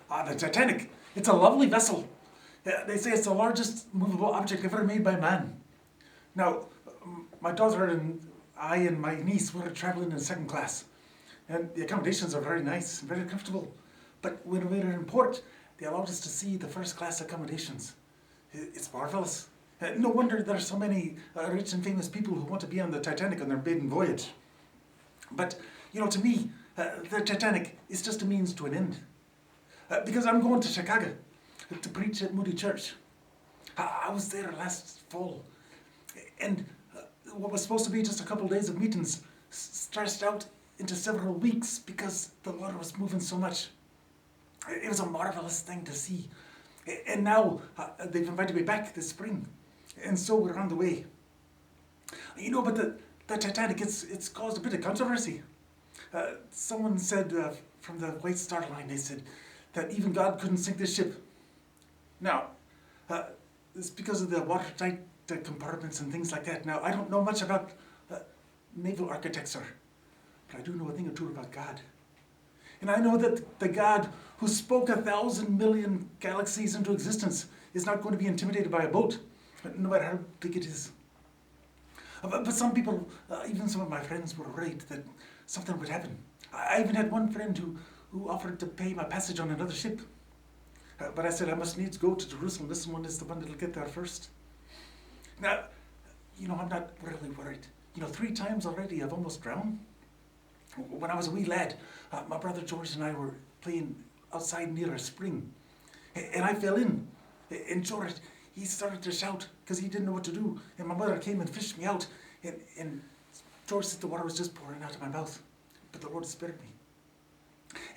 The Titanic. It's a lovely vessel. They say it's the largest movable object ever made by man. Now, my daughter and I and my niece were traveling in second class. And the accommodations are very nice and very comfortable. But when we were in port, they allowed us to see the first class accommodations. It's marvelous. No wonder there are so many rich and famous people who want to be on the Titanic on their maiden voyage. But, to me, the Titanic is just a means to an end. Because I'm going to Chicago to preach at Moody Church. I was there last fall. And what was supposed to be just a couple of days of meetings stretched out into several weeks because the water was moving so much. It was a marvelous thing to see. And now they've invited me back this spring. And so we're on the way. But the Titanic, it's caused a bit of controversy. Someone said from the White Star Line, they said that even God couldn't sink this ship. Now, it's because of the watertight compartments and things like that. Now, I don't know much about naval architecture, but I do know a thing or two about God. And I know that the God who spoke 1,000 million galaxies into existence is not going to be intimidated by a boat, no matter how big it is. But some people, even some of my friends, were worried that something would happen. I even had one friend who offered to pay my passage on another ship. But I said I must needs go to Jerusalem. This one is the one that'll get there first. Now, I'm not really worried. 3 times already I've almost drowned. When I was a wee lad, my brother George and I were playing outside near a spring. And I fell in. And George, he started to shout because he didn't know what to do. And my mother came and fished me out. And George said the water was just pouring out of my mouth. But the Lord spared me.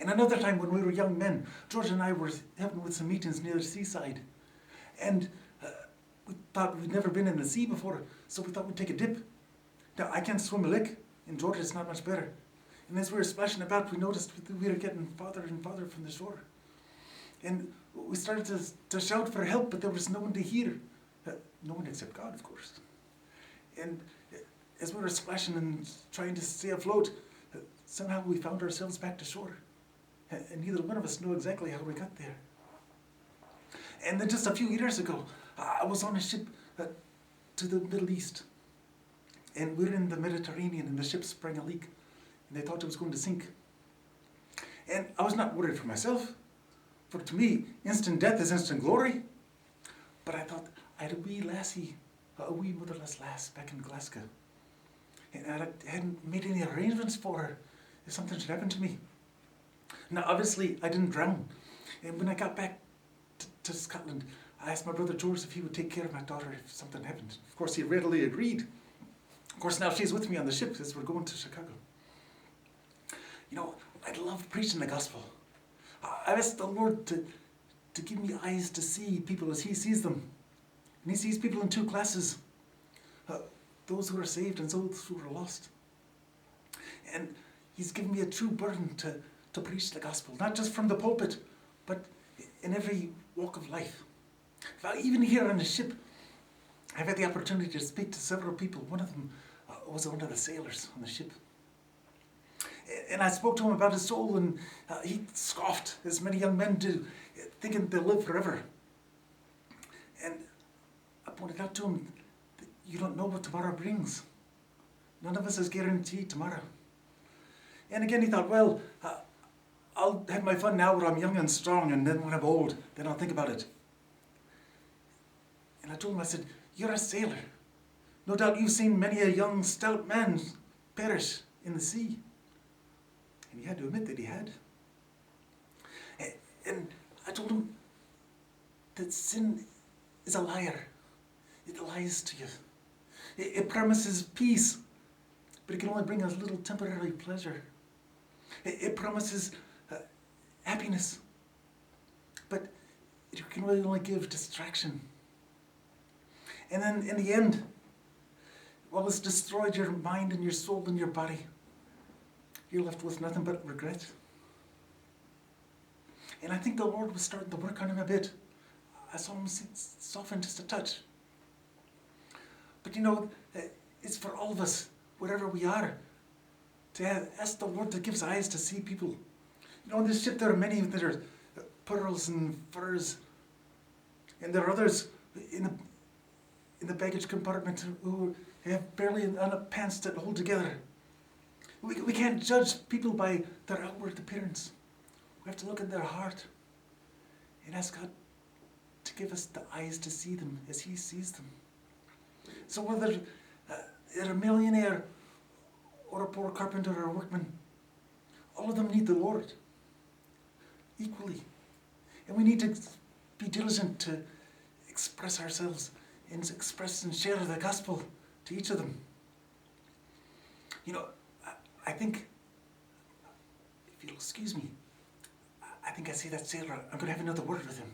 And another time when we were young men, George and I were helping with some meetings near the seaside. And we thought we'd never been in the sea before, so we thought we'd take a dip. Now, I can't swim a lick, and George is not much better. And as we were splashing about, we noticed we were getting farther and farther from the shore. And we started to shout for help, but there was no one to hear. No one except God, of course. And as we were splashing and trying to stay afloat, somehow we found ourselves back to shore. And neither one of us knew exactly how we got there. And then just a few years ago, I was on a ship to the Middle East. And we were in the Mediterranean, and the ship sprang a leak. And they thought it was going to sink. And I was not worried for myself. For to me, instant death is instant glory. But I thought, I had a wee lassie, a wee motherless lass back in Glasgow. And I hadn't made any arrangements for her if something should happen to me. Now, obviously, I didn't drown. And when I got back to Scotland, I asked my brother George if he would take care of my daughter if something happened. Of course, he readily agreed. Of course, now she's with me on the ship as we're going to Chicago. I love preaching the gospel. I asked the Lord to give me eyes to see people as He sees them. And He sees people in 2 classes. Those who are saved and those who are lost. And He's given me a true burden to preach the gospel, not just from the pulpit, but in every walk of life. Even here on the ship, I've had the opportunity to speak to several people. One of them was one of the sailors on the ship. And I spoke to him about his soul, and he scoffed, as many young men do, thinking they'll live forever. And I pointed out to him that you don't know what tomorrow brings. None of us is guaranteed tomorrow. And again, he thought, well, I'll have my fun now when I'm young and strong, and then when I'm old, then I'll think about it. And I told him, I said, you're a sailor. No doubt you've seen many a young, stout man perish in the sea. And he had to admit that he had. And I told him that sin is a liar. It lies to you. It promises peace, but it can only bring us little temporary pleasure. It promises happiness, but it can really only give distraction. And then in the end, while it's destroyed your mind and your soul and your body, you're left with nothing but regret. And I think the Lord was starting to work on him a bit. I saw him soften just a touch. But it's for all of us, wherever we are, to ask the Lord to give us eyes to see people. On this ship there are many that are pearls and furs. And there are others in the baggage compartment who have barely enough pants that hold together. We can't judge people by their outward appearance. We have to look at their heart and ask God to give us the eyes to see them as He sees them. So whether they're a millionaire or a poor carpenter or a workman, all of them need the Lord equally. And we need to be diligent to express ourselves and express and share the gospel to each of them. You know, I think, if you'll excuse me, I think I see that sailor. I'm going to have another word with him.